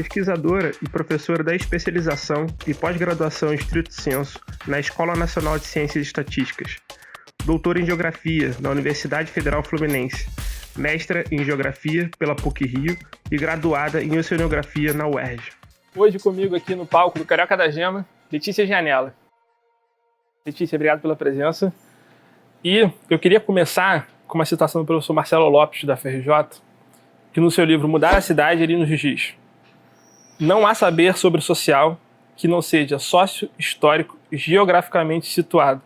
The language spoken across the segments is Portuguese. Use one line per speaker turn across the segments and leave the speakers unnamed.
pesquisadora e professora da especialização e pós-graduação em Estrito Sensu na Escola Nacional de Ciências e Estatísticas, doutora em Geografia na Universidade Federal Fluminense, mestra em Geografia pela PUC-Rio e graduada em Oceanografia na UERJ.
Hoje comigo aqui no palco do Carioca da Gema, Letícia Gianella. Letícia, obrigado pela presença. E eu queria começar com uma citação do professor Marcelo Lopes, da FRJ, que no seu livro Mudar a Cidade, ele nos diz: não há saber sobre o social que não seja sócio-histórico e geograficamente situado.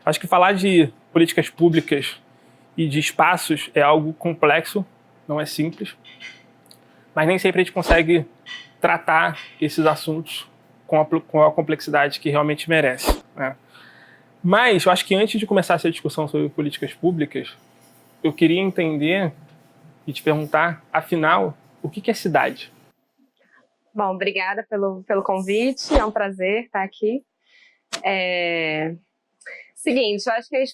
Acho que falar de políticas públicas e de espaços é algo complexo, não é simples, mas nem sempre a gente consegue tratar esses assuntos com a complexidade que realmente merece, né? Mas eu acho que antes de começar essa discussão sobre políticas públicas, eu queria entender e te perguntar, afinal, o que é cidade?
Bom, obrigada pelo convite, é um prazer estar aqui. Seguinte, eu acho que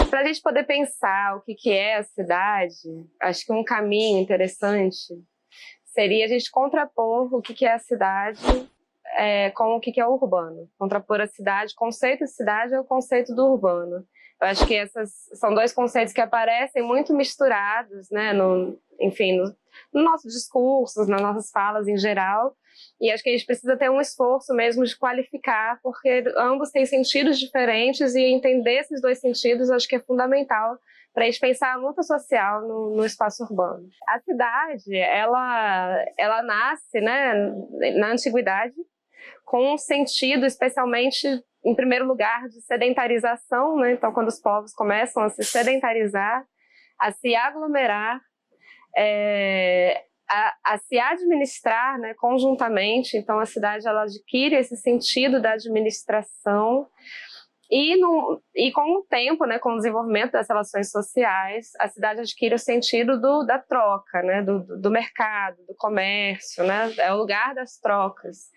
para a gente poder pensar o que é a cidade, acho que um caminho interessante seria a gente contrapor o que é a cidade com o que é o urbano. Contrapor a cidade, o conceito de cidade é o conceito do urbano. Eu acho que esses são dois conceitos que aparecem muito misturados, né, no nossos discursos, nas nossas falas em geral, e acho que a gente precisa ter um esforço mesmo de qualificar, porque ambos têm sentidos diferentes, e entender esses dois sentidos acho que é fundamental para a gente pensar a luta social no espaço urbano. A cidade, ela nasce, né, na antiguidade, com um sentido especialmente, em primeiro lugar, de sedentarização, né? Então, quando os povos começam a se sedentarizar, a se aglomerar, a se administrar, né, conjuntamente. Então, a cidade ela adquire esse sentido da administração e com o tempo, né, com o desenvolvimento das relações sociais, a cidade adquire o sentido da troca, né, do mercado, do comércio, né, é o lugar das trocas.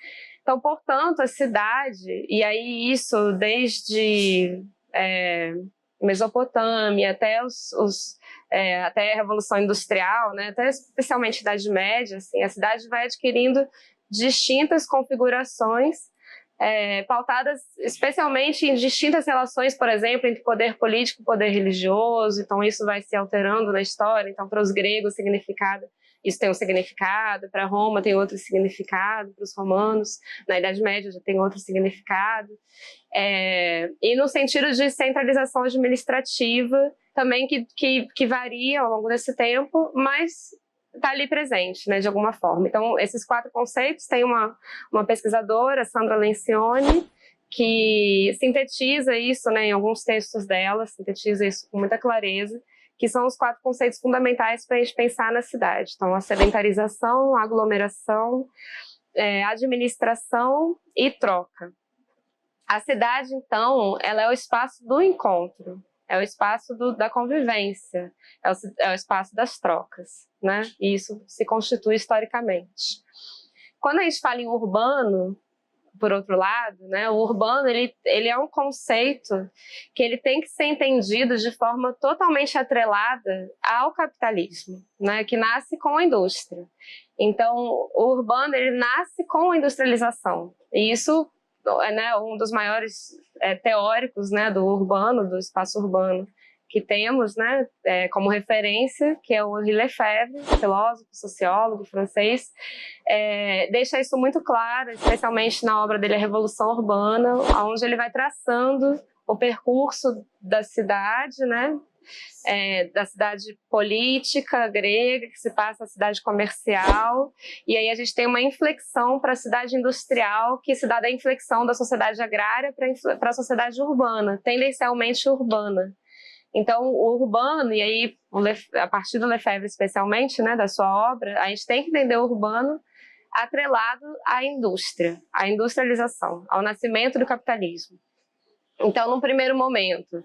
Então, portanto, a cidade, e aí isso desde Mesopotâmia até até a Revolução Industrial, né, até especialmente a Idade Média, assim, a cidade vai adquirindo distintas configurações, pautadas especialmente em distintas relações, por exemplo, entre poder político e poder religioso. Então isso vai se alterando na história. Então, para os gregos, isso tem um significado, para Roma tem outro significado, para os romanos, na Idade Média já tem outro significado. E no sentido de centralização administrativa, também que varia ao longo desse tempo, mas está ali presente, né, de alguma forma. Então, esses quatro conceitos, tem uma pesquisadora, Sandra Lencioni, que sintetiza isso, né, em alguns textos dela, sintetiza isso com muita clareza, que são os quatro conceitos fundamentais para a gente pensar na cidade. Então, a sedentarização, a aglomeração, administração e troca. A cidade, então, ela é o espaço do encontro, é o espaço da convivência, é o espaço das trocas, né? E isso se constitui historicamente. Quando a gente fala em urbano, por outro lado, né, o urbano ele é um conceito que ele tem que ser entendido de forma totalmente atrelada ao capitalismo, né, que nasce com a indústria. Então, o urbano ele nasce com a industrialização. E isso é, né, um dos maiores teóricos, né, do urbano, do espaço urbano que temos, né, como referência, que é o Henri Lefebvre, filósofo, sociólogo francês, deixa isso muito claro, especialmente na obra dele A Revolução Urbana, onde ele vai traçando o percurso da cidade, né, da cidade política grega, que se passa à cidade comercial, e aí a gente tem uma inflexão para a cidade industrial, que se dá da inflexão da sociedade agrária para a sociedade urbana, tendencialmente urbana. Então, o urbano, e aí a partir do Lefebvre especialmente, né, da sua obra, a gente tem que entender o urbano atrelado à indústria, à industrialização, ao nascimento do capitalismo. Então, num primeiro momento,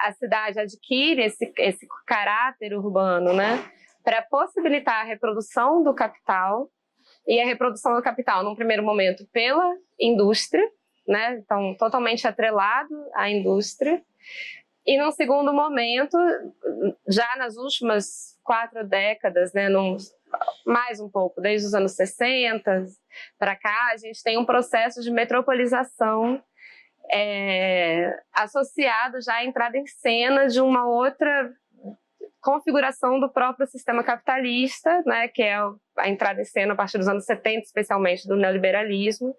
a cidade adquire esse caráter urbano, né, para possibilitar a reprodução do capital, e a reprodução do capital, num primeiro momento, pela indústria, né, então totalmente atrelado à indústria, E num segundo momento, já nas últimas 4 décadas, né, mais um pouco, desde os anos 60 para cá, a gente tem um processo de metropolização associado já à entrada em cena de uma outra configuração do próprio sistema capitalista, né, que é a entrada em cena a partir dos anos 70, especialmente do neoliberalismo,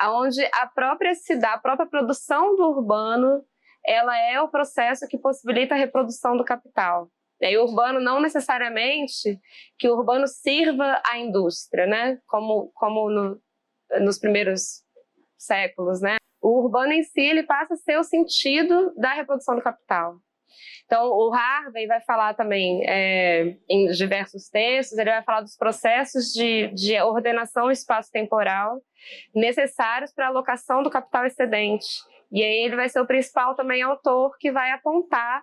onde a própria cidade, a própria produção do urbano, ela é o processo que possibilita a reprodução do capital. E o urbano não necessariamente que o urbano sirva à indústria, né, como nos primeiros séculos, né. O urbano em si ele passa a ser o sentido da reprodução do capital. Então, o Harvey vai falar também, em diversos textos, ele vai falar dos processos de ordenação espaço-temporal necessários para a alocação do capital excedente. E aí ele vai ser o principal também autor que vai apontar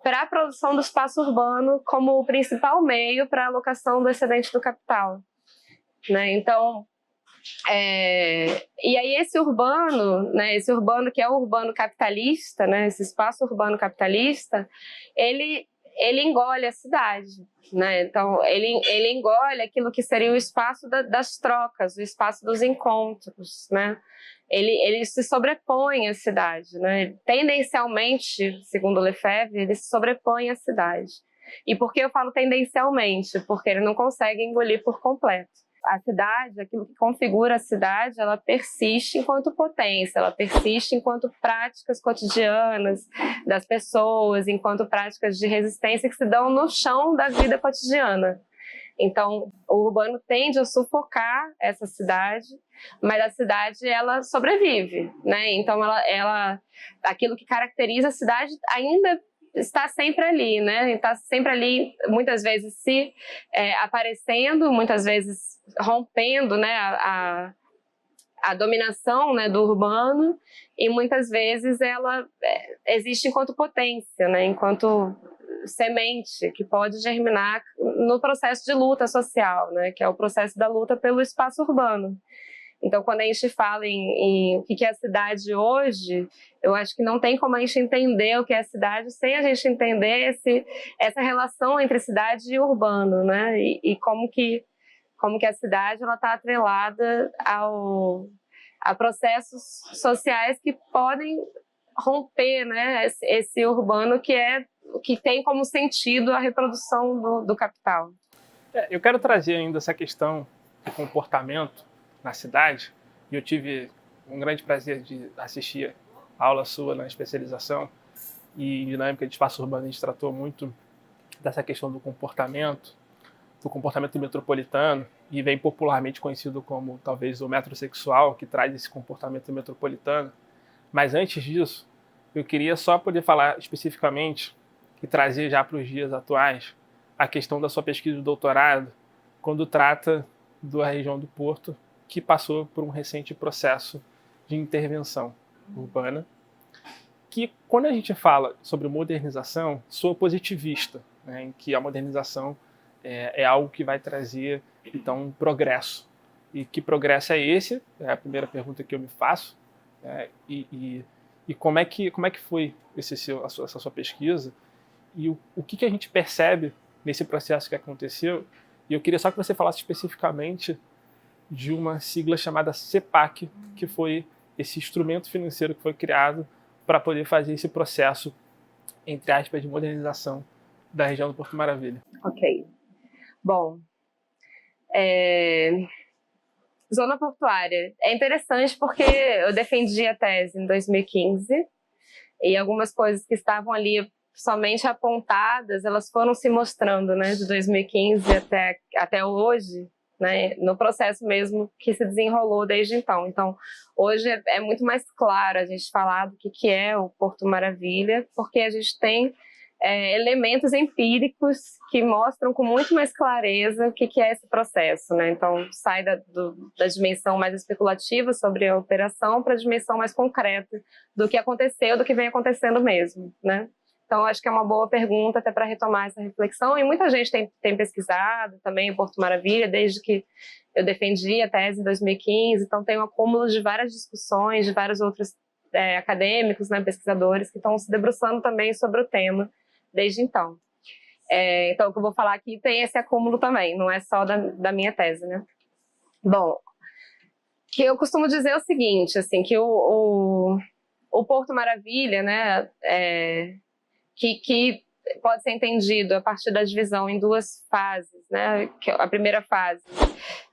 para a produção do espaço urbano como o principal meio para a alocação do excedente do capital, né? Então, e aí esse urbano, né, esse urbano que é o urbano capitalista, né, esse espaço urbano capitalista, ele engole a cidade, né? Então ele engole aquilo que seria o espaço das trocas, o espaço dos encontros, né? Ele se sobrepõe à cidade, né? Tendencialmente, segundo Lefebvre, ele se sobrepõe à cidade. E por que eu falo tendencialmente? Porque ele não consegue engolir por completo. A cidade, aquilo que configura a cidade, ela persiste enquanto potência, ela persiste enquanto práticas cotidianas das pessoas, enquanto práticas de resistência que se dão no chão da vida cotidiana. Então, o urbano tende a sufocar essa cidade, mas a cidade, ela sobrevive, né? Então, aquilo que caracteriza a cidade ainda está sempre ali, né? Está sempre ali, muitas vezes aparecendo, muitas vezes rompendo, né, a dominação, né, do urbano, e muitas vezes ela existe enquanto potência, né, enquanto semente que pode germinar no processo de luta social, né, que é o processo da luta pelo espaço urbano. Então, quando a gente fala em o que é a cidade hoje, eu acho que não tem como a gente entender o que é a cidade sem a gente entender essa relação entre cidade e urbano, né? E como que a cidade está atrelada a processos sociais que podem romper, né, esse urbano que tem como sentido a reprodução do capital.
Eu quero trazer ainda essa questão do comportamento na cidade, e eu tive um grande prazer de assistir a aula sua na especialização, e em dinâmica de espaço urbano a gente tratou muito dessa questão do comportamento metropolitano, e vem popularmente conhecido como talvez o metrosexual, que traz esse comportamento metropolitano. Mas antes disso, eu queria só poder falar especificamente e trazer já para os dias atuais a questão da sua pesquisa de doutorado, quando trata da região do Porto, que passou por um recente processo de intervenção urbana, que quando a gente fala sobre modernização, soa positivista, né, em que a modernização é algo que vai trazer, então, um progresso. E que progresso é esse? É a primeira pergunta que eu me faço. E como é que foi essa sua pesquisa? E o que a gente percebe nesse processo que aconteceu? E eu queria só que você falasse especificamente de uma sigla chamada CEPAC, que foi esse instrumento financeiro que foi criado para poder fazer esse processo, entre aspas, de modernização da região do Porto Maravilha.
Ok. Bom, zona portuária. É interessante porque eu defendi a tese em 2015 e algumas coisas que estavam ali somente apontadas, elas foram se mostrando, né, de 2015 até hoje, né, no processo mesmo que se desenrolou desde então. Então, hoje é muito mais claro a gente falar do que é o Porto Maravilha, porque a gente tem elementos empíricos que mostram com muito mais clareza o que é esse processo, né? Então, sai da dimensão mais especulativa sobre a operação para a dimensão mais concreta do que aconteceu, do que vem acontecendo mesmo, né? Então, acho que é uma boa pergunta até para retomar essa reflexão. E muita gente tem pesquisado também o Porto Maravilha, desde que eu defendi a tese em 2015. Então, tem um acúmulo de várias discussões, de vários outros acadêmicos, né, pesquisadores, que estão se debruçando também sobre o tema desde então. Então, o que eu vou falar aqui tem esse acúmulo também, não é só da minha tese, né? Bom, que eu costumo dizer o seguinte, assim, que o Porto Maravilha, né, que pode ser entendido a partir da divisão em duas fases, né? Que a primeira fase,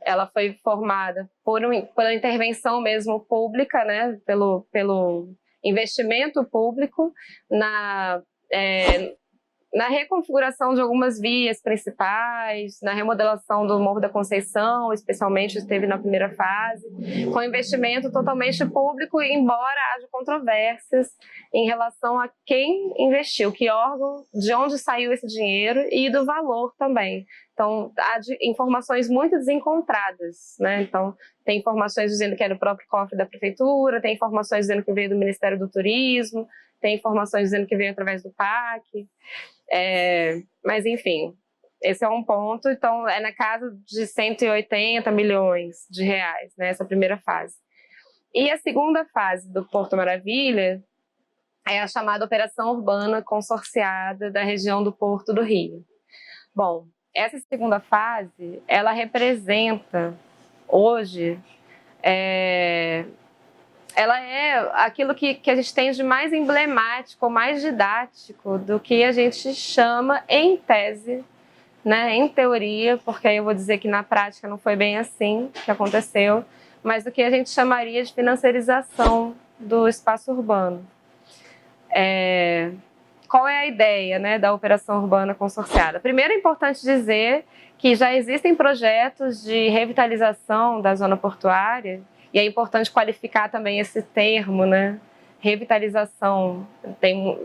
ela foi formada pela intervenção mesmo pública, né? Pelo investimento público na reconfiguração de algumas vias principais, na remodelação do Morro da Conceição, especialmente esteve na primeira fase, com investimento totalmente público, embora haja controvérsias em relação a quem investiu, que órgão, de onde saiu esse dinheiro e do valor também. Então, há informações muito desencontradas, né? Então, tem informações dizendo que era do próprio cofre da prefeitura, tem informações dizendo que veio do Ministério do Turismo, tem informações dizendo que veio através do PAC. Mas, enfim, esse é um ponto. Então, é na casa de 180 milhões de reais, né, essa primeira fase. E a segunda fase do Porto Maravilha é a chamada Operação Urbana Consorciada da região do Porto do Rio. Bom, essa segunda fase, ela representa, hoje, ela é aquilo que a gente tem de mais emblemático, mais didático do que a gente chama em tese, né, em teoria, porque aí eu vou dizer que na prática não foi bem assim que aconteceu, mas do que a gente chamaria de financiarização do espaço urbano. Qual é a ideia, né, da Operação Urbana Consorciada? Primeiro é importante dizer que já existem projetos de revitalização da zona portuária. E é importante qualificar também esse termo, né? Revitalização.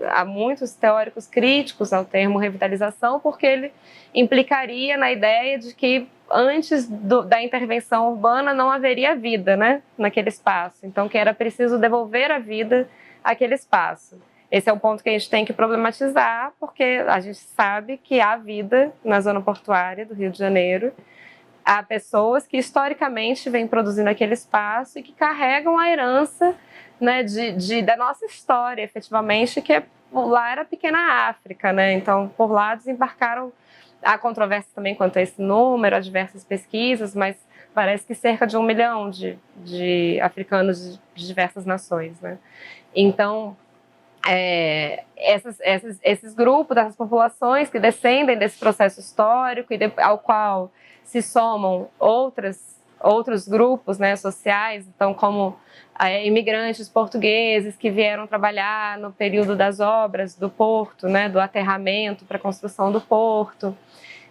Há muitos teóricos críticos ao termo revitalização, porque ele implicaria na ideia de que antes da intervenção urbana não haveria vida, né, naquele espaço. Então, que era preciso devolver a vida àquele espaço. Esse é um ponto que a gente tem que problematizar, porque a gente sabe que há vida na zona portuária do Rio de Janeiro. Há pessoas que historicamente vêm produzindo aquele espaço e que carregam a herança, né, da nossa história, efetivamente, que lá era a pequena África, né? Então, por lá desembarcaram. Há controvérsia também quanto a esse número, há diversas pesquisas, mas parece que cerca de 1 milhão de africanos de diversas nações, né? Então, esses grupos, essas populações que descendem desse processo histórico e ao qual se somam outros grupos, né, sociais, então como imigrantes portugueses que vieram trabalhar no período das obras do porto, né, do aterramento para a construção do porto.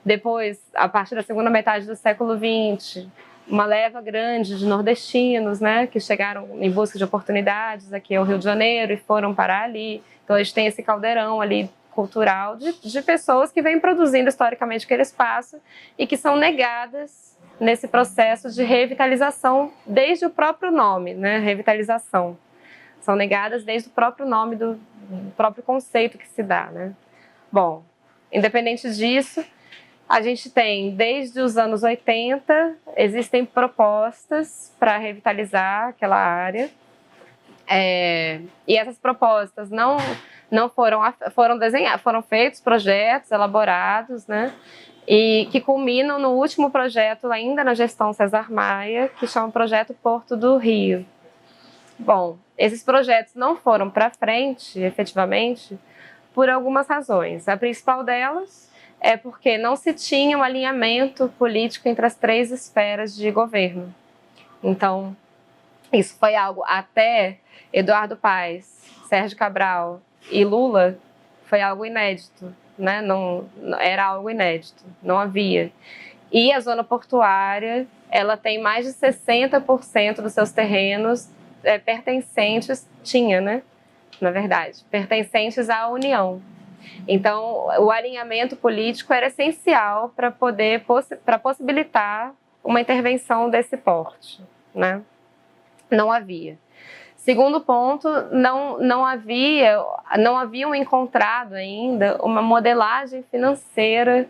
Depois, a partir da segunda metade do século XX, uma leva grande de nordestinos, né, que chegaram em busca de oportunidades aqui ao Rio de Janeiro e foram parar ali. Então, a gente tem esse caldeirão ali cultural de pessoas que vêm produzindo historicamente aquele espaço e que são negadas nesse processo de revitalização desde o próprio nome, né, revitalização. São negadas desde o próprio nome do próprio conceito que se dá, né. Bom, independente disso, a gente tem, desde os anos 80, existem propostas para revitalizar aquela área. E essas propostas não foram desenhadas, foram feitos projetos elaborados, né? E que culminam no último projeto, ainda na gestão César Maia, que chama Projeto Porto do Rio. Bom, esses projetos não foram para frente, efetivamente, por algumas razões. A principal delas é porque não se tinha um alinhamento político entre as três esferas de governo. Então, isso foi algo até Eduardo Paes, Sérgio Cabral e Lula, foi algo inédito, né? Não, era algo inédito, não havia. E a zona portuária, ela tem mais de 60% dos seus terrenos pertencentes, tinha, né? Na verdade, pertencentes à União. Então, o alinhamento político era essencial para possibilitar uma intervenção desse porte, né? Não havia. Segundo ponto, não haviam encontrado ainda uma modelagem financeira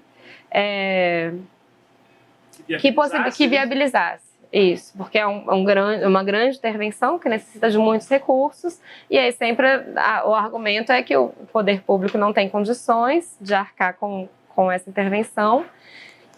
que viabilizasse Isso, porque é uma grande intervenção que necessita de muitos recursos, e aí sempre o argumento é que o poder público não tem condições de arcar com essa intervenção,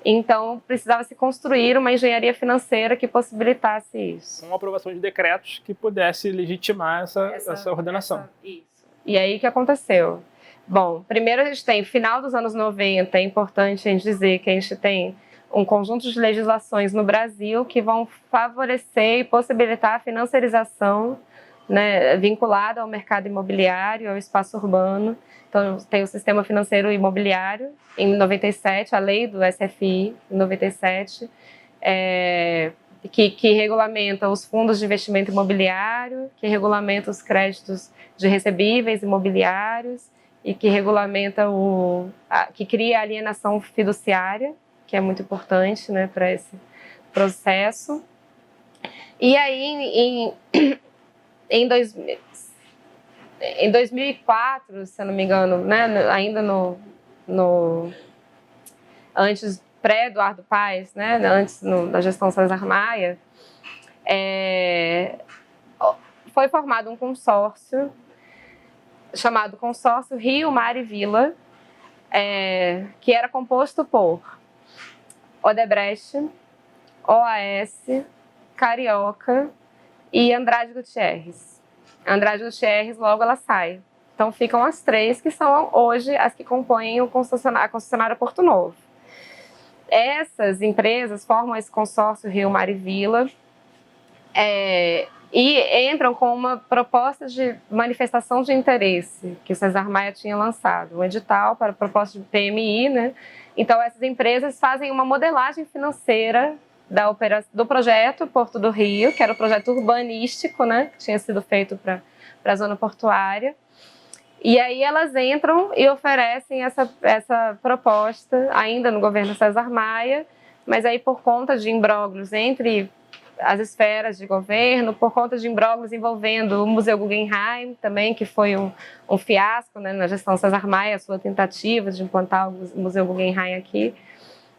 então precisava se construir uma engenharia financeira que possibilitasse isso.
Uma aprovação de decretos que pudesse legitimar essa ordenação.
Isso. E aí o que aconteceu? Bom, primeiro a gente tem, final dos anos 90, é importante a gente dizer que a gente tem um conjunto de legislações no Brasil que vão favorecer e possibilitar a financiarização, né, vinculada ao mercado imobiliário, ao espaço urbano. Então, tem o Sistema Financeiro Imobiliário, em 97, a lei do SFI, em 97, que regulamenta os fundos de investimento imobiliário, que regulamenta os créditos de recebíveis imobiliários e que regulamenta que cria a alienação fiduciária, que é muito importante, né, para esse processo. E aí, em 2004, se eu não me engano, né, ainda antes, pré-Eduardo Paes, né, antes da gestão César Maia, foi formado um consórcio chamado Consórcio Rio, Mar e Vila, que era composto por Odebrecht, OAS, Carioca e Andrade Gutierrez. Andrade Gutierrez, logo ela sai. Então ficam as três que são hoje as que compõem a concessionária Porto Novo. Essas empresas formam esse consórcio Rio, Mar e Vila e entram com uma proposta de manifestação de interesse que o César Maia tinha lançado, um edital para proposta de PMI, né? Então essas empresas fazem uma modelagem financeira do projeto Porto do Rio, que era o projeto urbanístico, né, que tinha sido feito para a zona portuária. E aí elas entram e oferecem essa proposta ainda no governo César Maia, mas aí por conta de imbróglios entre as esferas de governo, por conta de imbróglios envolvendo o Museu Guggenheim também, que foi um fiasco, né, na gestão César Maia, a sua tentativa de implantar o Museu Guggenheim aqui,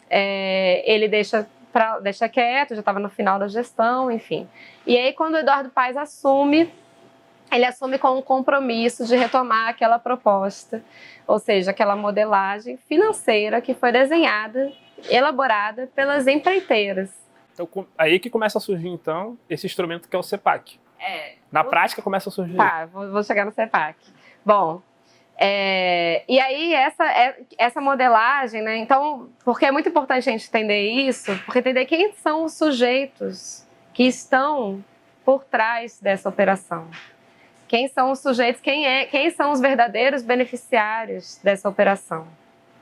ele deixa quieto, já estava no final da gestão, enfim. E aí quando o Eduardo Paes assume, ele assume com um compromisso de retomar aquela proposta, ou seja, aquela modelagem financeira que foi desenhada, elaborada pelas empreiteiras.
Então, aí que começa a surgir, então, esse instrumento que é o CEPAC. Na prática começa a surgir.
Tá, vou chegar no CEPAC. Bom, e aí essa modelagem, né? Então, porque é muito importante a gente entender isso, porque entender quem são os sujeitos que estão por trás dessa operação. Quem são os sujeitos, quem são os verdadeiros beneficiários dessa operação,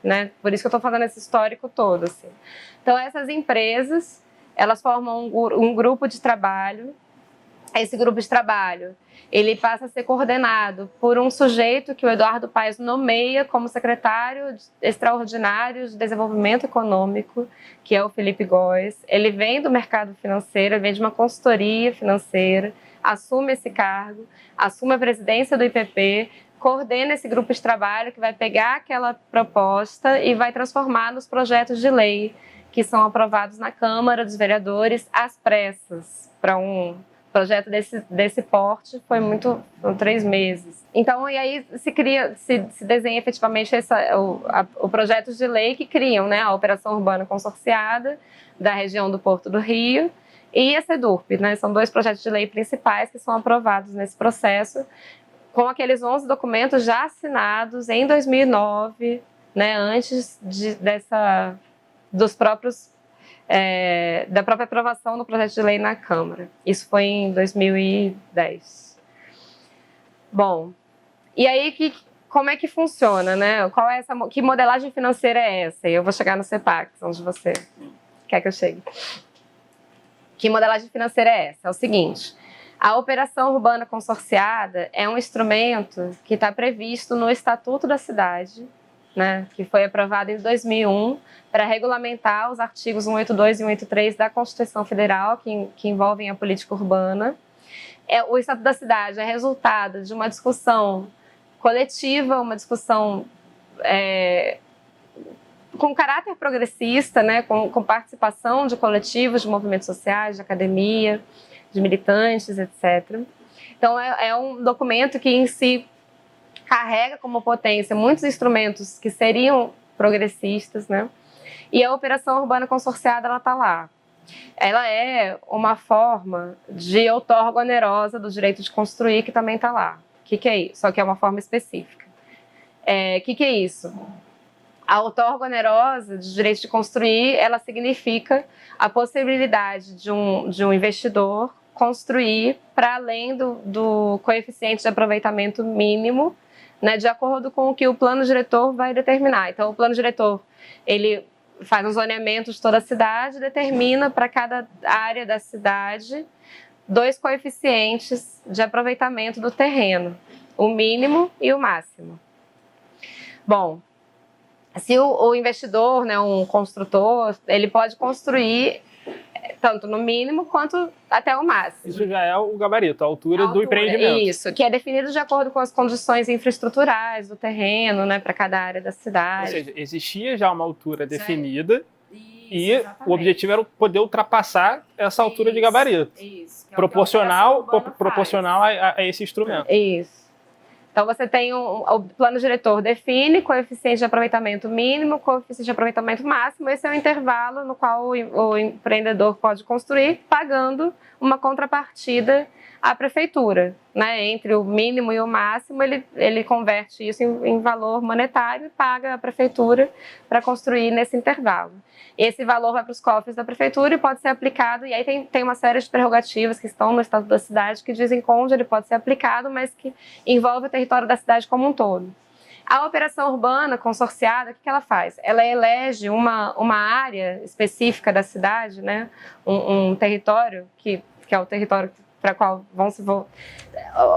né? Por isso que eu estou fazendo esse histórico todo, assim. Então, essas empresas, elas formam um grupo de trabalho. Esse grupo de trabalho, ele passa a ser coordenado por um sujeito que o Eduardo Paes nomeia como secretário extraordinário de desenvolvimento econômico, que é o Felipe Góes. Ele vem do mercado financeiro, ele vem de uma consultoria financeira, assume esse cargo, assume a presidência do IPP, coordena esse grupo de trabalho que vai pegar aquela proposta e vai transformar nos projetos de lei que são aprovados na Câmara dos Vereadores às pressas. Para um projeto desse porte foram 3 meses. Então, e aí se desenha efetivamente o projeto de lei que criam, né, a Operação Urbana Consorciada da região do Porto do Rio e a SEDURP, né? São 2 projetos de lei principais que são aprovados nesse processo, com aqueles 11 documentos já assinados em 2009, né, antes da própria aprovação do projeto de lei na Câmara. Isso foi em 2010. Bom, e aí como é que funciona, né? Que modelagem financeira é essa? E eu vou chegar no CEPAC, onde você quer que eu chegue. Que modelagem financeira é essa? É o seguinte: a operação urbana consorciada é um instrumento que está previsto no Estatuto da Cidade, né, que foi aprovado em 2001 para regulamentar os artigos 182 e 183 da Constituição Federal que envolvem a política urbana. O Estatuto da Cidade é resultado de uma discussão coletiva, uma discussão com caráter progressista, né, com participação de coletivos, de movimentos sociais, de academia, de militantes, etc. Então, é um documento que, em si, carrega como potência muitos instrumentos que seriam progressistas, né? E a Operação Urbana Consorciada, ela está lá. Ela é uma forma de outorga onerosa do direito de construir, que também está lá. O que é isso? Só que é uma forma específica. O que é isso? A outorga onerosa de direito de construir, ela significa a possibilidade de um investidor construir para além do coeficiente de aproveitamento mínimo, né, de acordo com o que o plano diretor vai determinar. Então, o plano diretor, ele faz um zoneamento de toda a cidade, determina para cada área da cidade 2 coeficientes de aproveitamento do terreno, o mínimo e o máximo. Bom, se o investidor, né, um construtor, ele pode construir tanto no mínimo quanto até o máximo.
Isso já é o gabarito, a altura do empreendimento.
Isso, que é definido de acordo com as condições infraestruturais do terreno, né, para cada área da cidade.
Ou seja, existia já uma altura definida e
exatamente.
o objetivo era poder ultrapassar essa altura de gabarito.
Isso.
Proporcional a esse instrumento.
Isso. Então, você tem o plano diretor define coeficiente de aproveitamento mínimo, coeficiente de aproveitamento máximo. Esse é o intervalo no qual o empreendedor pode construir, pagando uma contrapartida à prefeitura, né? Entre o mínimo e o máximo, ele converte isso em valor monetário e paga a prefeitura para construir nesse intervalo. Esse valor vai para os cofres da prefeitura e pode ser aplicado, e aí tem uma série de prerrogativas que estão no Estatuto da Cidade que dizem onde ele pode ser aplicado, mas que envolve o território da cidade como um todo. A operação urbana consorciada, o que ela faz? Ela elege uma área específica da cidade, né? Um território que é o território para qual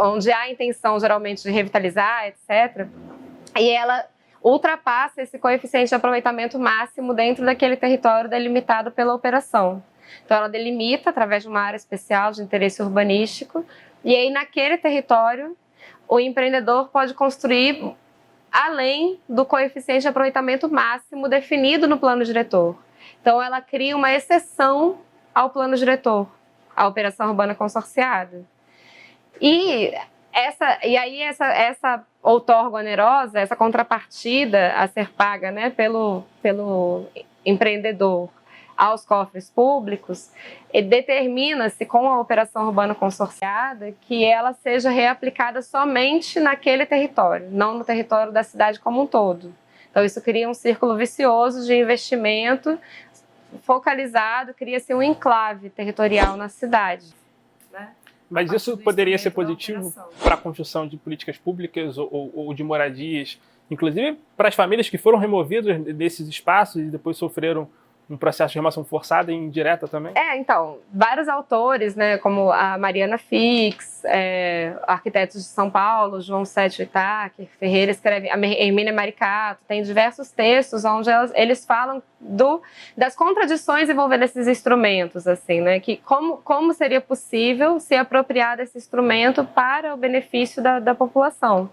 onde há a intenção geralmente de revitalizar, etc. E ela ultrapassa esse coeficiente de aproveitamento máximo dentro daquele território delimitado pela operação. Então, ela delimita através de uma área especial de interesse urbanístico, e aí naquele território o empreendedor pode construir além do coeficiente de aproveitamento máximo definido no plano diretor. Então, ela cria uma exceção ao plano diretor, a operação urbana consorciada. E essa outorga onerosa, essa contrapartida a ser paga, né, pelo empreendedor aos cofres públicos, determina-se com a operação urbana consorciada que ela seja reaplicada somente naquele território, não no território da cidade como um todo. Então, isso cria um círculo vicioso de investimento focalizado, cria-se um enclave territorial na cidade, né?
Mas isso poderia ser positivo para a construção de políticas públicas ou de moradias, inclusive para as famílias que foram removidas desses espaços e depois sofreram um processo de remoção forçada e indireta também?
Então, vários autores, né, como a Mariana Fix, arquitetos de São Paulo, João Sete Itaque, Ferreira escreve, a Hermínia Maricato, tem diversos textos onde eles falam das contradições envolvendo esses instrumentos, assim, né, que como seria possível se apropriar desse instrumento para o benefício da população.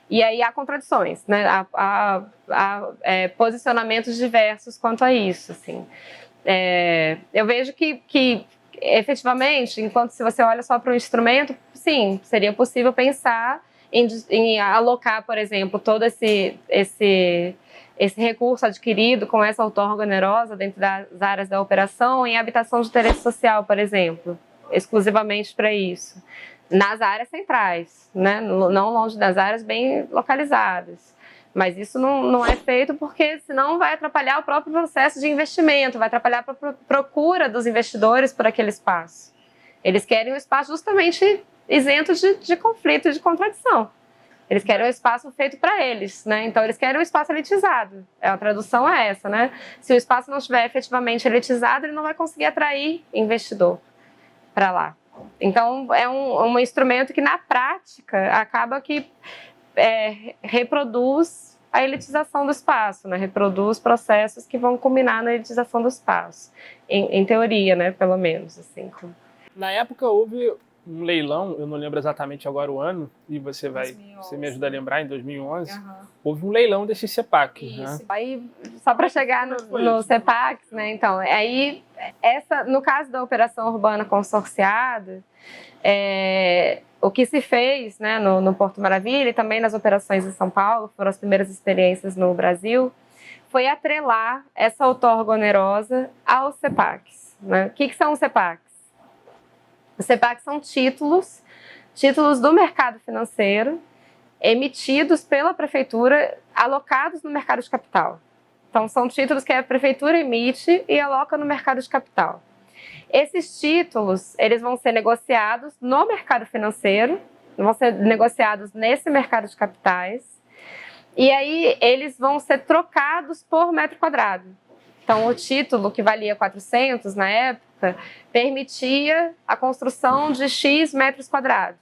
E aí há contradições, né? Há posicionamentos diversos quanto a isso, assim. Eu vejo que efetivamente, enquanto se você olha só para o instrumento, sim, seria possível pensar em alocar, por exemplo, todo esse recurso adquirido com essa outorga onerosa dentro das áreas da operação em habitação de interesse social, por exemplo, exclusivamente para isso. Nas áreas centrais, né? Não longe das áreas bem localizadas. Mas isso não é feito porque senão vai atrapalhar o próprio processo de investimento, vai atrapalhar a procura dos investidores por aquele espaço. Eles querem um espaço justamente isento de conflito e de contradição. Eles querem um espaço feito para eles, né? Então eles querem um espaço elitizado. A tradução é essa, né? Se o espaço não estiver efetivamente elitizado, ele não vai conseguir atrair investidor para lá. Então, é um instrumento que, na prática, acaba que reproduz a elitização do espaço, né? Reproduz processos que vão culminar na elitização do espaço, em teoria, né? Pelo menos. Assim.
Na época, houve um leilão, eu não lembro exatamente agora o ano, e você me ajuda a lembrar, em 2011, houve um leilão desses CEPACs.
Isso.
Né?
Aí, só para chegar no CEPACs, né? Então, aí, no caso da operação urbana consorciada, o que se fez, né, no Porto Maravilha e também nas operações em São Paulo, foram as primeiras experiências no Brasil, foi atrelar essa outorga onerosa aos CEPACs. Né? O que são os CEPACs? Os CEPACs são títulos do mercado financeiro, emitidos pela prefeitura, alocados no mercado de capital. Então, são títulos que a prefeitura emite e aloca no mercado de capital. Esses títulos, eles vão ser negociados no mercado financeiro, vão ser negociados nesse mercado de capitais, e aí eles vão ser trocados por metro quadrado. Então, o título, que valia 400 na época, permitia a construção de X metros quadrados.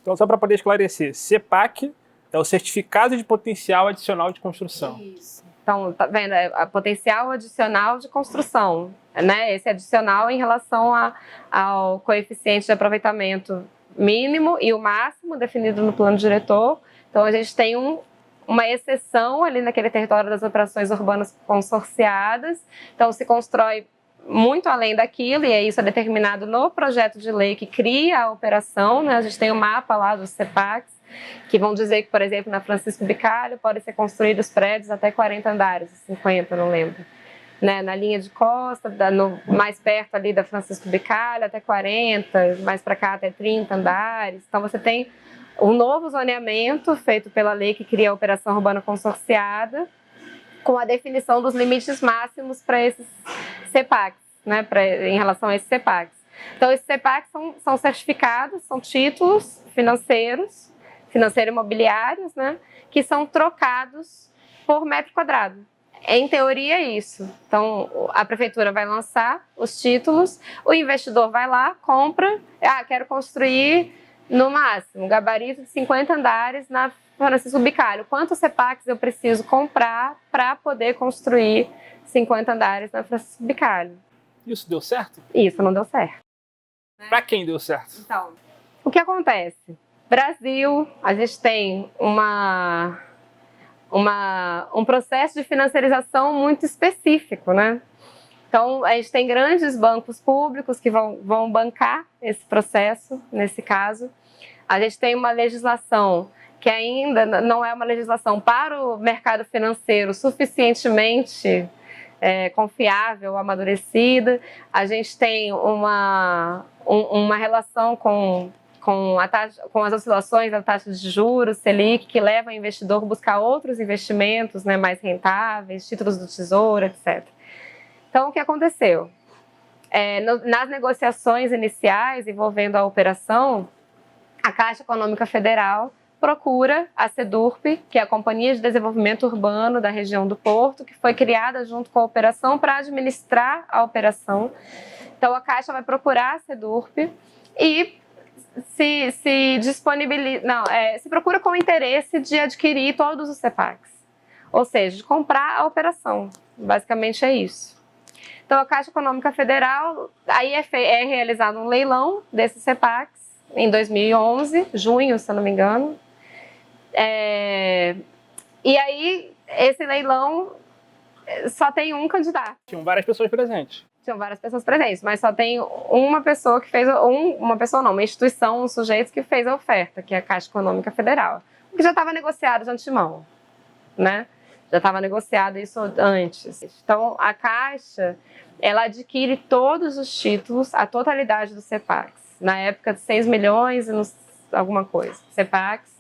Então, só para poder esclarecer, CEPAC é o Certificado de Potencial Adicional de Construção.
Isso. Então, tá vendo? É a potencial adicional de construção. Né? Esse adicional em relação ao coeficiente de aproveitamento mínimo e o máximo definido no plano diretor. Então, a gente tem uma exceção ali naquele território das operações urbanas consorciadas. Então, se constrói muito além daquilo, e isso é determinado no projeto de lei que cria a operação. Né? A gente tem o mapa lá dos CEPACs, que vão dizer que, por exemplo, na Francisco Bicalho podem ser construídos prédios até 40 andares, 50, não lembro. Né? Na linha de costa, mais perto ali da Francisco Bicalho, até 40, mais para cá até 30 andares. Então, você tem um novo zoneamento feito pela lei que cria a operação urbana consorciada, com a definição dos limites máximos para esses CEPACs, né, em relação a esses CEPACs. Então, esses CEPACs são certificados, são títulos financeiro-imobiliários, né, que são trocados por metro quadrado. Em teoria, é isso. Então, a prefeitura vai lançar os títulos, o investidor vai lá, compra, quero construir no máximo, gabarito de 50 andares na Francisco Bicalho. Quantos CEPACs eu preciso comprar para poder construir 50 andares na Francisco Bicalho?
Isso deu certo?
Isso não deu certo.
Para quem deu certo?
Então, o que acontece? Brasil, a gente tem um processo de financiarização muito específico, né? Então, a gente tem grandes bancos públicos que vão bancar esse processo, nesse caso. A gente tem uma legislação que ainda não é uma legislação para o mercado financeiro suficientemente confiável, amadurecida. A gente tem uma relação com as oscilações da taxa de juros, Selic, que leva o investidor a buscar outros investimentos, né, mais rentáveis, títulos do Tesouro, etc. Então, o que aconteceu? Nas negociações iniciais envolvendo a operação, a Caixa Econômica Federal procura a SEDURP, que é a Companhia de Desenvolvimento Urbano da região do Porto, que foi criada junto com a operação para administrar a operação. Então, a Caixa vai procurar a SEDURP e se procura com o interesse de adquirir todos os CEPACs, ou seja, de comprar a operação. Basicamente é isso. Então, a Caixa Econômica Federal, aí é realizado um leilão desses CEPACs em 2011, junho, se eu não me engano. E aí, esse leilão só tem um candidato.
Tinham várias pessoas presentes.
Tinham várias pessoas presentes, mas só tem uma pessoa que fez, uma instituição, um sujeito que fez a oferta, que é a Caixa Econômica Federal, que já estava negociado de antemão, né? Já estava negociado isso antes. Então, a Caixa, ela adquire todos os títulos, a totalidade dos CEPACs, na época de 6 milhões e alguma coisa, CEPACs,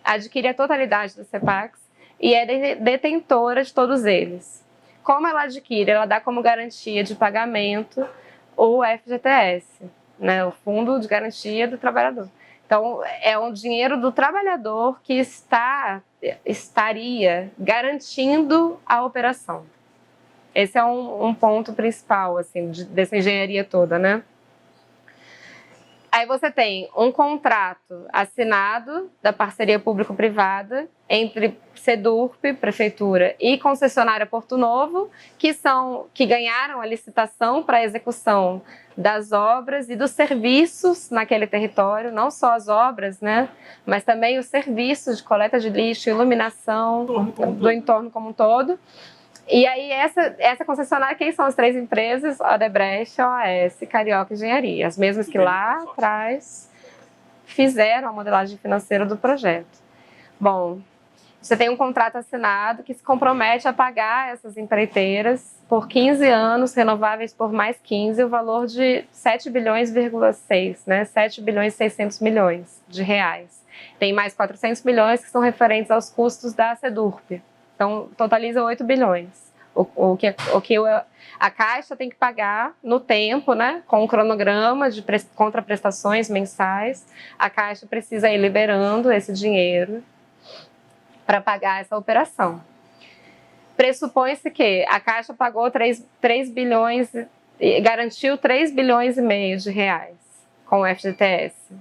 adquire a totalidade dos CEPACs e é detentora de todos eles. Como ela adquire? Ela dá como garantia de pagamento o FGTS, né, o Fundo de Garantia do Trabalhador. Então, é um dinheiro do trabalhador que estaria garantindo a operação. Esse é um ponto principal, assim, dessa engenharia toda, né? Aí você tem um contrato assinado da parceria público-privada entre SEDURP, Prefeitura e concessionária Porto Novo, que ganharam a licitação para a execução das obras e dos serviços naquele território, não só as obras, né, mas também os serviços de coleta de lixo, iluminação do entorno como um todo. E aí, essa concessionária, quem são as 3 empresas? Odebrecht, OAS, Carioca Engenharia. As mesmas que lá atrás fizeram a modelagem financeira do projeto. Bom, você tem um contrato assinado que se compromete a pagar essas empreiteiras por 15 anos, renováveis por mais 15, o valor de 7 bilhões,6, né? 7 bilhões 600 milhões de reais. Tem mais 400 milhões que são referentes aos custos da SEDURP. Então, totaliza 8 bilhões. O que a Caixa tem que pagar no tempo, né, com um cronograma de contraprestações mensais. A Caixa precisa ir liberando esse dinheiro para pagar essa operação. Pressupõe-se que a Caixa pagou 3 bilhões, garantiu 3 bilhões e meio de reais com o FGTS.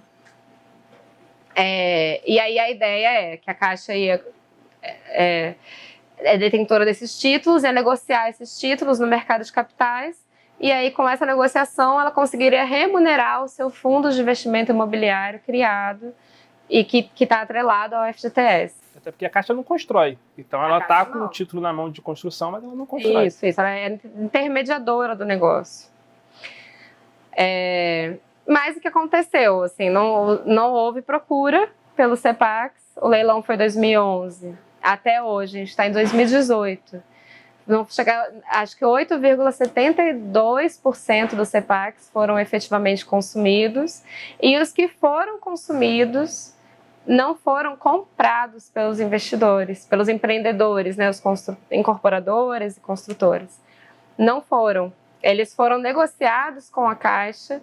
E aí a ideia é que a Caixa ia... é detentora desses títulos, ia negociar esses títulos no mercado de capitais, e aí com essa negociação ela conseguiria remunerar o seu fundo de investimento imobiliário criado e que está atrelado ao FGTS.
Até porque a Caixa não constrói, então ela está com o título na mão de construção, mas ela não constrói.
Isso, ela é intermediadora do negócio. Mas o que aconteceu? Assim, não houve procura pelo CEPAX, o leilão foi em 2011. Até hoje, a gente está em 2018. Acho que 8,72% dos CEPACs foram efetivamente consumidos, e os que foram consumidos não foram comprados pelos investidores, pelos empreendedores, né, os incorporadores e construtores. Não foram. Eles foram negociados com a Caixa,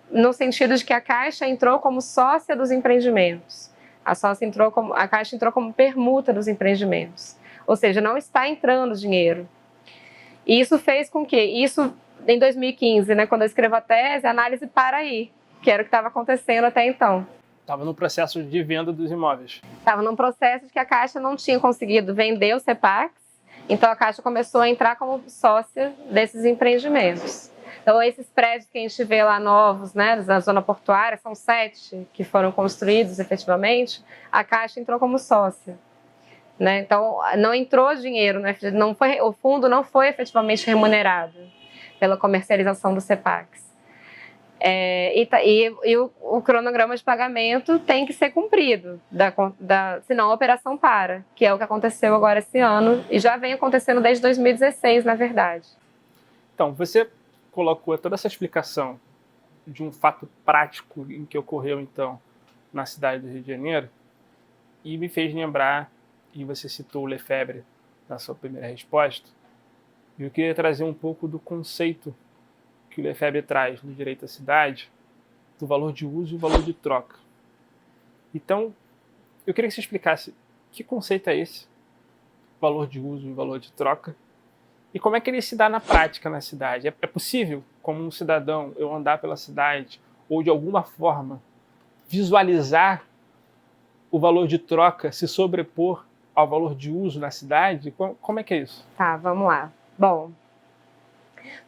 no sentido de que a Caixa entrou como sócia dos empreendimentos. A Caixa entrou como permuta dos empreendimentos. Ou seja, não está entrando dinheiro. E isso fez com que, em 2015, né, quando eu escrevo a tese, a análise para aí, que era o que estava acontecendo até então.
Estava no processo de venda dos imóveis.
Estava num processo de que a Caixa não tinha conseguido vender os CEPACs, então a Caixa começou a entrar como sócia desses empreendimentos. Então, esses prédios que a gente vê lá novos, né, na zona portuária, são 7 que foram construídos efetivamente, a Caixa entrou como sócia. Né? Então, não entrou dinheiro, o fundo não foi efetivamente remunerado pela comercialização dos CEPACs. E o cronograma de pagamento tem que ser cumprido, senão a operação para, que é o que aconteceu agora esse ano, e já vem acontecendo desde 2016, na verdade.
Então, você colocou toda essa explicação de um fato prático em que ocorreu, então, na cidade do Rio de Janeiro, e me fez lembrar, e você citou o Lefebvre na sua primeira resposta, e eu queria trazer um pouco do conceito que o Lefebvre traz no direito à cidade, do valor de uso e o valor de troca. Então, eu queria que você explicasse que conceito é esse, valor de uso e valor de troca, e como é que ele se dá na prática na cidade. É possível, como um cidadão, eu andar pela cidade ou, de alguma forma, visualizar o valor de troca se sobrepor ao valor de uso na cidade? Como é que é isso?
Tá, vamos lá. Bom,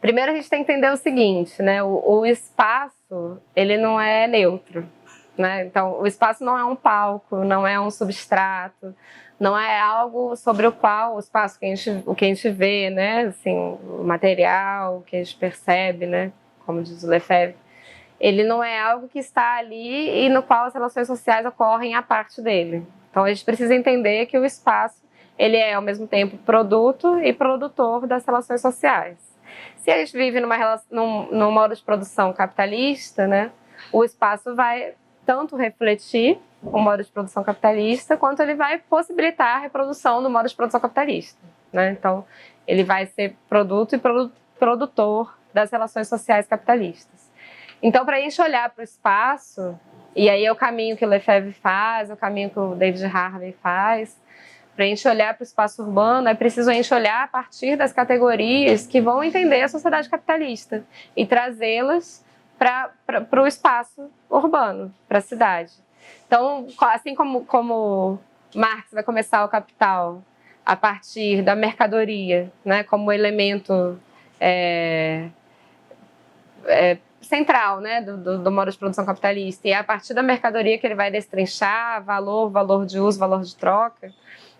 primeiro a gente tem que entender o seguinte, né? O espaço, ele não é neutro, né? Então, o espaço não é um palco, não é um substrato, não é algo sobre o qual o espaço o que a gente vê, né? Assim, o material, o que a gente percebe, né? Como diz o Lefebvre, ele não é algo que está ali e no qual as relações sociais ocorrem à parte dele. Então, a gente precisa entender que o espaço, ele é, ao mesmo tempo, produto e produtor das relações sociais. Se a gente vive num modo de produção capitalista, né, o espaço vai tanto refletir o modo de produção capitalista, quanto ele vai possibilitar a reprodução do modo de produção capitalista. Né? Então, ele vai ser produto e produtor das relações sociais capitalistas. Então, para a gente olhar para o espaço, e aí é o caminho que o Lefebvre faz, é o caminho que o David Harvey faz, para a gente olhar para o espaço urbano, é preciso a gente olhar a partir das categorias que vão entender a sociedade capitalista e trazê-las para o espaço urbano, para a cidade. Então, assim como Marx vai começar o Capital a partir da mercadoria, né, como elemento central, né, do modo de produção capitalista, e é a partir da mercadoria que ele vai destrinchar valor de uso, valor de troca,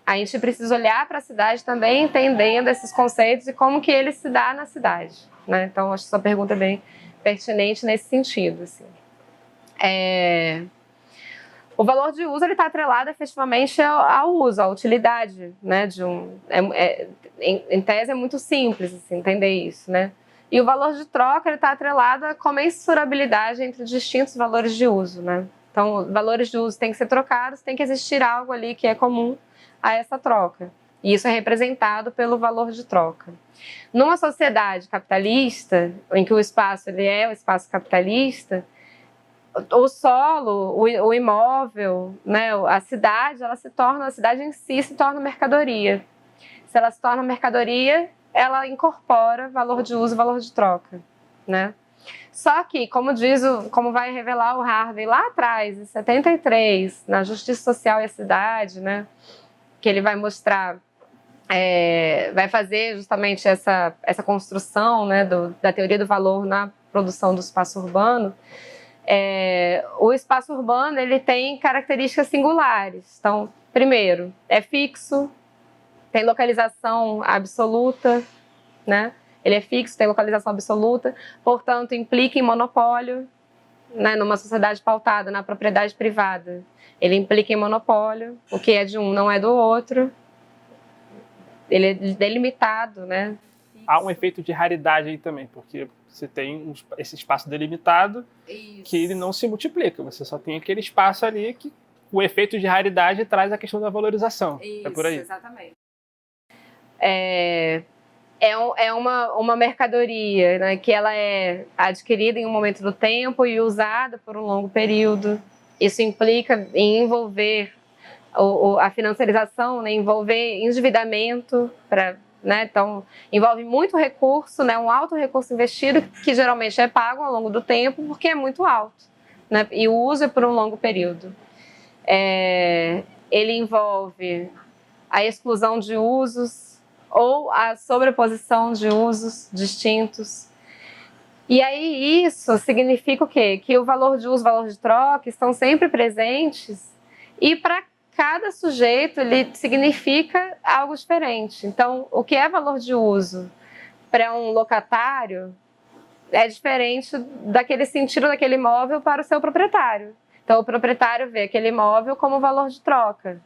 a gente precisa olhar para a cidade também entendendo esses conceitos e como que ele se dá na cidade, né? Então, acho que sua pergunta é bem pertinente nesse sentido. Assim. O valor de uso está atrelado efetivamente ao uso, à utilidade, né? Em tese é muito simples assim, entender isso, né? E o valor de troca está atrelado à comensurabilidade entre distintos valores de uso, né? Então, valores de uso têm que ser trocados, tem que existir algo ali que é comum a essa troca. E isso é representado pelo valor de troca. Numa sociedade capitalista, em que o espaço ele é o espaço capitalista, o solo, o imóvel, né, a cidade em si se torna mercadoria. Se ela se torna mercadoria, ela incorpora valor de uso e valor de troca, né? Só que, como vai revelar o Harvey lá atrás, em 73, na Justiça Social e a Cidade, né, que ele vai mostrar, vai fazer justamente essa construção, né, da teoria do valor na produção do espaço urbano. O espaço urbano ele tem características singulares. Então, primeiro, é fixo, tem localização absoluta, né? Ele é fixo, tem localização absoluta, portanto, implica em monopólio, né? Numa sociedade pautada na propriedade privada. Ele implica em monopólio, o que é de um não é do outro. Ele é delimitado, né?
Há um efeito de raridade aí também, porque você tem esse espaço delimitado. Isso. Que ele não se multiplica, você só tem aquele espaço ali que o efeito de raridade traz a questão da valorização.
Isso,
é por aí.
Exatamente. É uma mercadoria, né, que ela é adquirida em um momento do tempo e usada por um longo período. Isso implica em envolver a financiarização, né, envolver endividamento, né, então envolve muito recurso, né, um alto recurso investido que geralmente é pago ao longo do tempo porque é muito alto, né, e o uso é por um longo período. Ele envolve a exclusão de usos ou a sobreposição de usos distintos. E aí isso significa o quê? Que o valor de uso e o valor de troca estão sempre presentes e para cada sujeito ele significa algo diferente. Então, o que é valor de uso para um locatário é diferente daquele sentido daquele imóvel para o seu proprietário. Então, o proprietário vê aquele imóvel como valor de troca.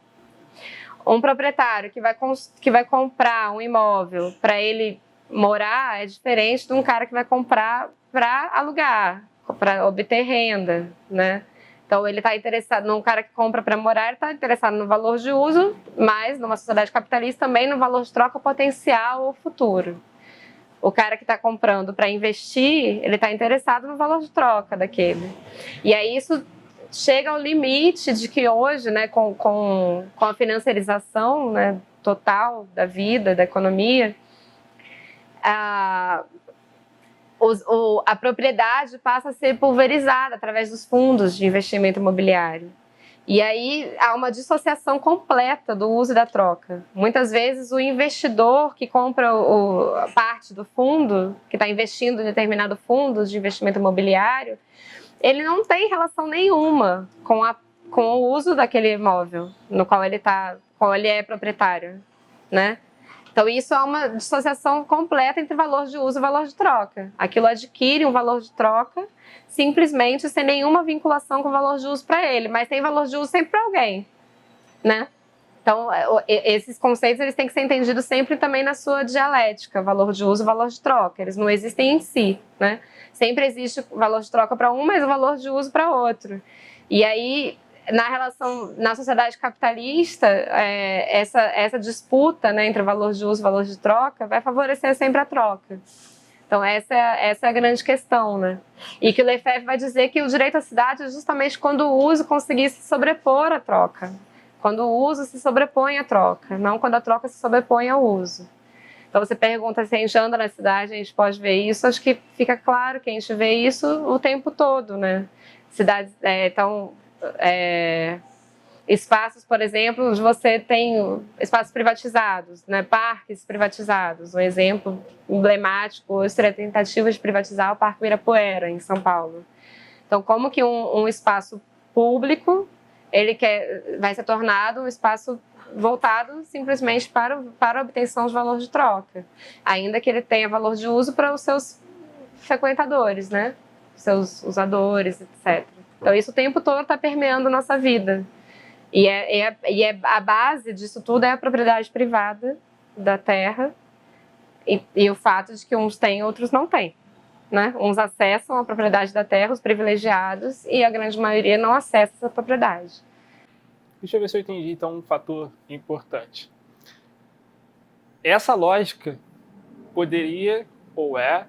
Um proprietário que vai comprar um imóvel para ele morar é diferente de um cara que vai comprar para alugar, para obter renda, né? Então, ele está interessado num cara que compra para morar, ele está interessado no valor de uso, mas numa sociedade capitalista também no valor de troca potencial ou futuro. O cara que está comprando para investir, ele está interessado no valor de troca daquele. E aí isso chega ao limite de que hoje, né, com a financiarização, né, total da vida, da economia, a propriedade passa a ser pulverizada através dos fundos de investimento imobiliário. E aí há uma dissociação completa do uso e da troca. Muitas vezes o investidor que compra a parte do fundo, que está investindo em determinado fundo de investimento imobiliário, ele não tem relação nenhuma com o uso daquele imóvel no qual ele é proprietário, né? Então, isso é uma dissociação completa entre valor de uso e valor de troca. Aquilo adquire um valor de troca simplesmente sem nenhuma vinculação com o valor de uso para ele, mas tem valor de uso sempre para alguém, né? Então, esses conceitos eles têm que ser entendidos sempre também na sua dialética, valor de uso e valor de troca. Eles não existem em si, né? Sempre existe valor de troca para um, mas o valor de uso para outro. E aí, na sociedade capitalista, essa disputa, né, entre valor de uso e valor de troca vai favorecer sempre a troca. Então, essa é a grande questão, né? E que o Lefebvre vai dizer que o direito à cidade é justamente quando o uso conseguir se sobrepor à troca. Quando o uso se sobrepõe à troca, não quando a troca se sobrepõe ao uso. Então você pergunta se a gente anda na cidade, a gente pode ver isso. Acho que fica claro que a gente vê isso o tempo todo, né? Cidades, espaços, por exemplo, onde você tem espaços privatizados, né? Parques privatizados. Um exemplo emblemático hoje seria a tentativa de privatizar o Parque Ibirapuera, em São Paulo. Então, como que um espaço público vai ser tornado um espaço voltado simplesmente para a obtenção de valor de troca, ainda que ele tenha valor de uso para os seus frequentadores, né? Seus usadores, etc. Então, isso o tempo todo está permeando a nossa vida. E a base disso tudo é a propriedade privada da terra e o fato de que uns têm, outros não têm. Né? Uns acessam a propriedade da terra, os privilegiados, e a grande maioria não acessa essa propriedade.
Deixa eu ver se eu entendi, então, um fator importante. Essa lógica poderia, ou é,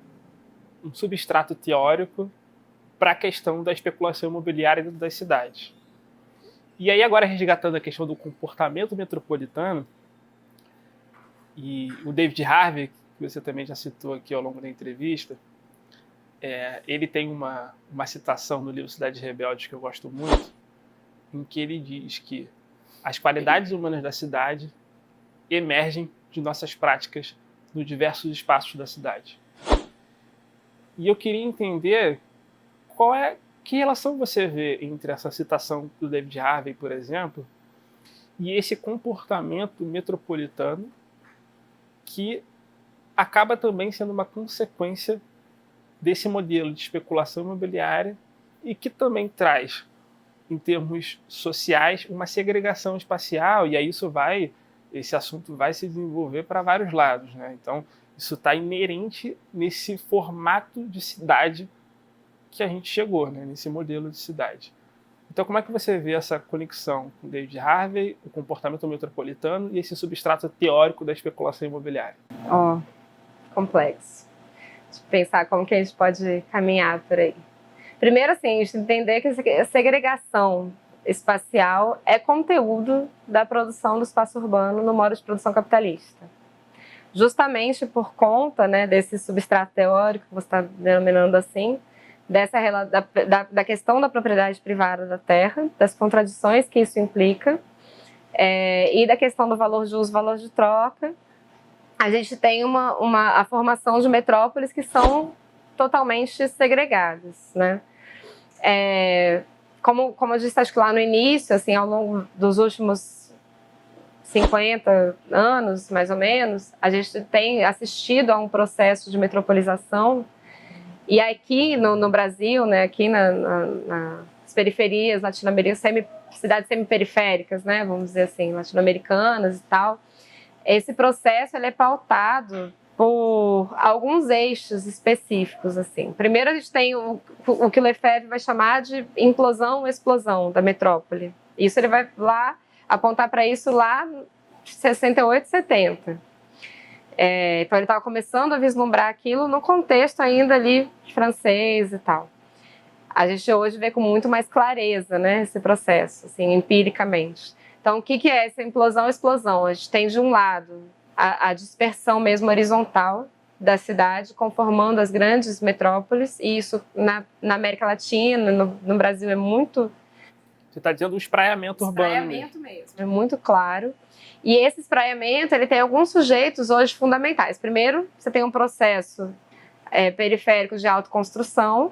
um substrato teórico para a questão da especulação imobiliária dentro das cidades. E aí, agora resgatando a questão do comportamento metropolitano, e o David Harvey, que você também já citou aqui ao longo da entrevista, ele tem uma citação no livro Cidades Rebeldes que eu gosto muito, em que ele diz que as qualidades humanas da cidade emergem de nossas práticas nos diversos espaços da cidade. E eu queria entender que relação você vê entre essa citação do David Harvey, por exemplo, e esse comportamento metropolitano que acaba também sendo uma consequência desse modelo de especulação imobiliária e que também traz, em termos sociais, uma segregação espacial, e aí esse assunto vai se desenvolver para vários lados, né? Então, isso está inerente nesse formato de cidade que a gente chegou, né? Nesse modelo de cidade. Então, como é que você vê essa conexão com David Harvey, o comportamento metropolitano e esse substrato teórico da especulação imobiliária?
Complexo. Deixa eu pensar como que a gente pode caminhar por aí. Primeiro, assim, a gente entender que a segregação espacial é conteúdo da produção do espaço urbano no modo de produção capitalista. Justamente por conta, né, desse substrato teórico, que você está denominando assim, da questão da propriedade privada da terra, das contradições que isso implica, e da questão do valor de uso, valor de troca, a gente tem a formação de metrópoles que são totalmente segregadas, né? Como eu disse, acho que lá no início, assim, ao longo dos últimos 50 anos, mais ou menos, a gente tem assistido a um processo de metropolização. E aqui no Brasil, né, aqui nas periferias latino-americanas, cidades semiperiféricas, né, vamos dizer assim, latino-americanas e tal, esse processo ele é pautado por alguns eixos específicos, assim. Primeiro a gente tem o que o Lefebvre vai chamar de implosão ou explosão da metrópole. Isso ele vai lá apontar para isso lá em 68, 70. Então ele estava começando a vislumbrar aquilo no contexto ainda ali francês e tal. A gente hoje vê com muito mais clareza, né, esse processo, assim, empiricamente. Então, o que é essa implosão e explosão? A gente tem, de um lado, a dispersão mesmo horizontal da cidade, conformando as grandes metrópoles, e isso na América Latina, no Brasil, é muito...
Você está dizendo um espraiamento urbano.
Espraiamento mesmo, é muito claro. E esse espraiamento, ele tem alguns sujeitos hoje fundamentais. Primeiro, você tem um processo periférico de autoconstrução,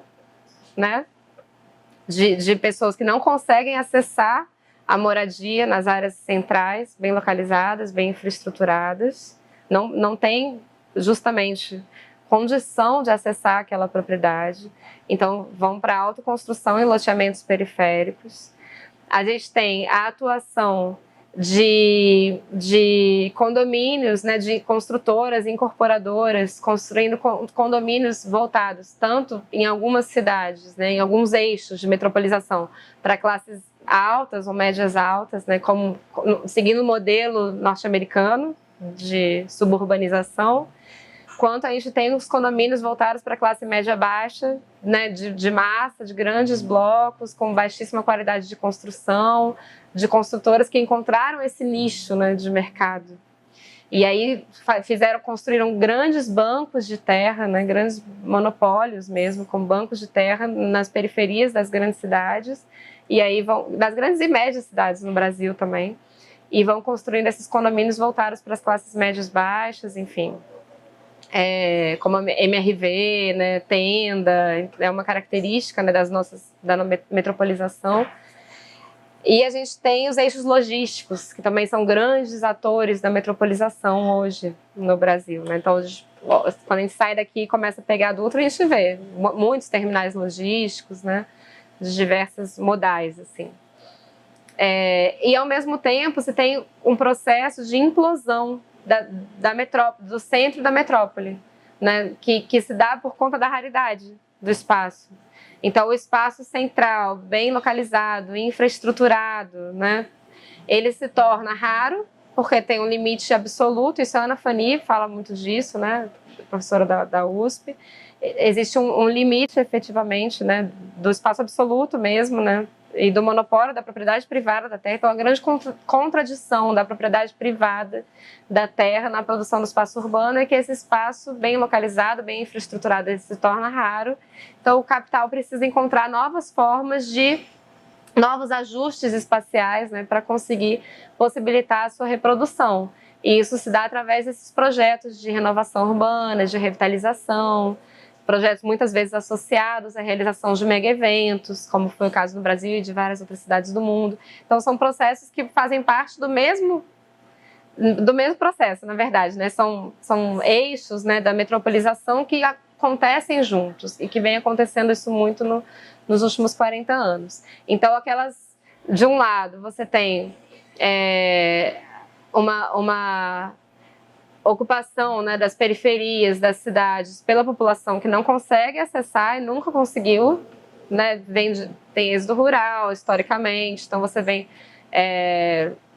né? De pessoas que não conseguem acessar a moradia nas áreas centrais, bem localizadas, bem infraestruturadas, não tem justamente condição de acessar aquela propriedade, então vão para a autoconstrução em loteamentos periféricos. A gente tem a atuação de condomínios, né, de construtoras, incorporadoras, construindo condomínios voltados, tanto em algumas cidades, né, em alguns eixos de metropolização, para classes altas ou médias altas, né, seguindo o modelo norte-americano de suburbanização, quanto a gente tem os condomínios voltados para a classe média-baixa, né, de massa, de grandes blocos, com baixíssima qualidade de construção, de construtoras que encontraram esse nicho, né, de mercado. E aí construíram grandes bancos de terra, né, grandes monopólios mesmo, com bancos de terra nas periferias das grandes cidades, e aí das grandes e médias cidades no Brasil também, e vão construindo esses condomínios voltados para as classes médias baixas, enfim. Como a MRV, né, tenda, é uma característica, né, da metropolização. E a gente tem os eixos logísticos, que também são grandes atores da metropolização hoje no Brasil, né? Então, quando a gente sai daqui e começa a pegar a Dutra, a gente vê muitos terminais logísticos, né? De diversos modais, assim. E, ao mesmo tempo, você tem um processo de implosão da metrópole, do centro da metrópole, né? Que se dá por conta da raridade do espaço. Então, o espaço central, bem localizado, infraestruturado, né, ele se torna raro, porque tem um limite absoluto. Isso a Ana Fani fala muito disso, né, professora da USP. Existe um limite, efetivamente, né, do espaço absoluto mesmo, né, e do monopólio da propriedade privada da terra. Então, a grande contradição da propriedade privada da terra na produção do espaço urbano é que esse espaço bem localizado, bem infraestruturado, ele se torna raro. Então, o capital precisa encontrar novas formas novos ajustes espaciais, né, para conseguir possibilitar a sua reprodução. E isso se dá através desses projetos de renovação urbana, de revitalização, projetos muitas vezes associados à realização de mega-eventos, como foi o caso do Brasil e de várias outras cidades do mundo. Então, são processos que fazem parte do mesmo processo, na verdade, né? São eixos, né, da metropolização que acontecem juntos e que vem acontecendo isso muito nos últimos 40 anos. Então, de um lado, você tem uma ocupação, né, das periferias das cidades pela população que não consegue acessar e nunca conseguiu, né, tem êxodo rural historicamente, então você vem,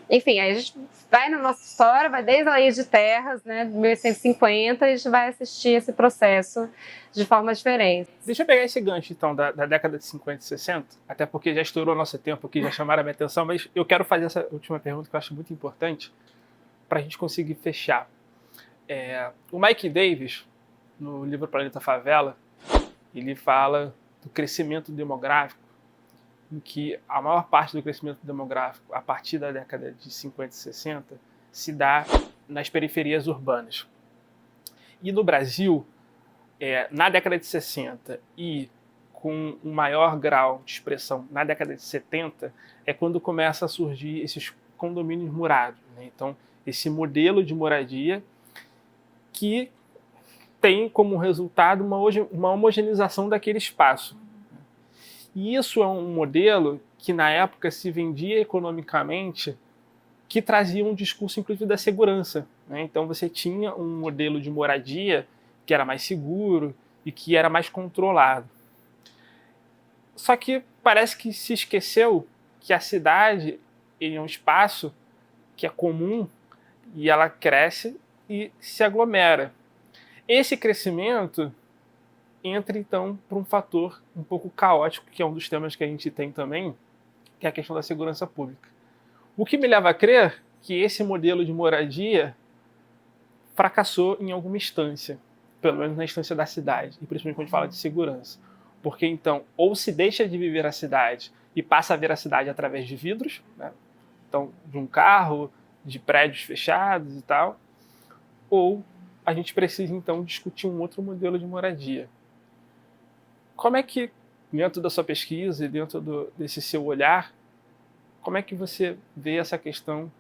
enfim, aí a gente vai na nossa história, vai desde a Lei de Terras, né, 1850, e a gente vai assistir esse processo de forma diferente.
Deixa eu pegar esse gancho, então, da década de 50 e 60, até porque já estourou nosso tempo aqui, já chamaram a minha atenção, mas eu quero fazer essa última pergunta que eu acho muito importante para a gente conseguir fechar. O Mike Davis, no livro Planeta Favela, ele fala do crescimento demográfico, em que a maior parte do crescimento demográfico, a partir da década de 50 e 60, se dá nas periferias urbanas. E no Brasil, na década de 60 e com um maior grau de expressão na década de 70, é quando começa a surgir esses condomínios murados, né? Então, esse modelo de moradia que tem como resultado uma homogeneização daquele espaço. E isso é um modelo que na época se vendia economicamente, que trazia um discurso inclusive da segurança, né? Então você tinha um modelo de moradia que era mais seguro e que era mais controlado. Só que parece que se esqueceu que a cidade é um espaço que é comum e ela cresce e se aglomera. Esse crescimento entra, então, para um fator um pouco caótico, que é um dos temas que a gente tem também, que é a questão da segurança pública. O que me leva a crer que esse modelo de moradia fracassou em alguma instância, pelo menos na instância da cidade, e principalmente quando a gente fala de segurança. Porque, então, ou se deixa de viver a cidade e passa a ver a cidade através de vidros, né? Então, de um carro, de prédios fechados e tal, ou a gente precisa, então, discutir um outro modelo de moradia. Como é que, dentro da sua pesquisa e dentro desse seu olhar, como é que você vê essa questão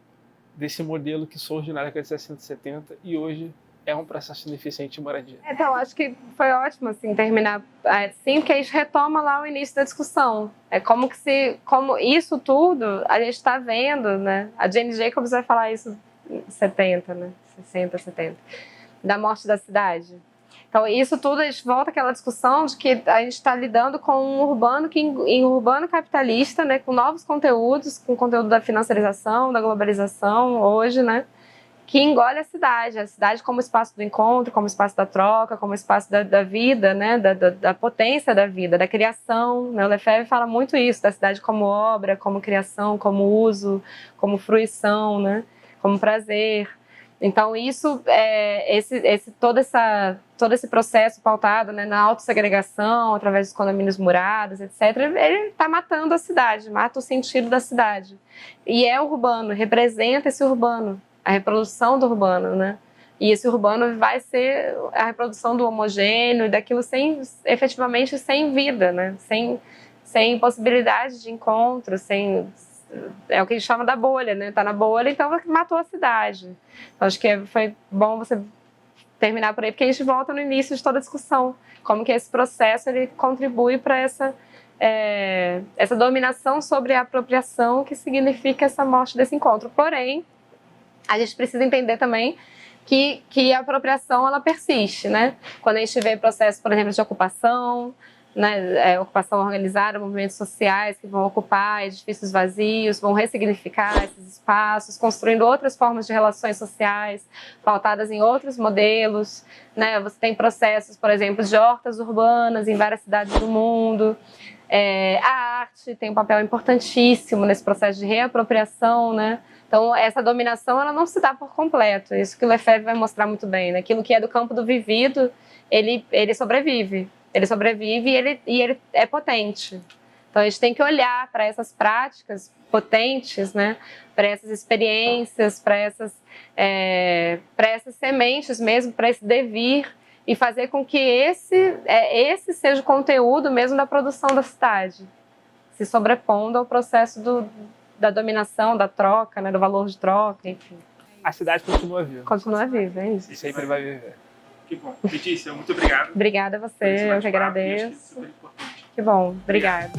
desse modelo que surge na década de 60 e 70 e hoje é um processo ineficiente de moradia?
Então, acho que foi ótimo assim, terminar assim, porque a gente retoma lá o início da discussão. É como isso tudo a gente está vendo, né? A Jane Jacobs vai falar isso em 70, né? 60, 70, da morte da cidade. Então, isso tudo, a gente volta àquela discussão de que a gente está lidando com um urbano urbano capitalista, né, com novos conteúdos, com o conteúdo da financiarização, da globalização, hoje, né, que engole a cidade como espaço do encontro, como espaço da troca, como espaço da vida, né, da potência da vida, da criação, né? O Lefebvre fala muito isso, da cidade como obra, como criação, como uso, como fruição, né, como prazer. Então, isso, todo esse processo pautado, né, na autossegregação, através dos condomínios murados, etc., ele está matando a cidade, mata o sentido da cidade. E é urbano, representa esse urbano, a reprodução do urbano, né? E esse urbano vai ser a reprodução do homogêneo, daquilo efetivamente sem vida, né? Sem possibilidade de encontro, é o que a gente chama da bolha, né? Tá na bolha, então matou a cidade. Então, acho que foi bom você terminar por aí, porque a gente volta no início de toda a discussão. Como que esse processo ele contribui para essa dominação sobre a apropriação, que significa essa morte desse encontro. Porém, a gente precisa entender também que a apropriação ela persiste, né? Quando a gente vê processos, por exemplo, de ocupação, né, ocupação organizada, movimentos sociais que vão ocupar edifícios vazios, vão ressignificar esses espaços, construindo outras formas de relações sociais, pautadas em outros modelos, né? Você tem processos, por exemplo, de hortas urbanas em várias cidades do mundo. A arte tem um papel importantíssimo nesse processo de reapropriação, né? Então, essa dominação ela não se dá por completo. Isso que o Lefebvre vai mostrar muito bem, né? Aquilo que é do campo do vivido, ele sobrevive. Ele sobrevive e ele é potente. Então, a gente tem que olhar para essas práticas potentes, né? Para essas experiências, para essas sementes mesmo, para esse devir, e fazer com que esse seja o conteúdo mesmo da produção da cidade, se sobrepondo ao processo da dominação, da troca, né? Do valor de troca, enfim.
A cidade continua viva.
Continua viva, é isso.
E sempre vai viver.
Que bom. Letícia, muito obrigado.
Obrigada a você, eu que agradeço.
Super importante.
Que bom, obrigada.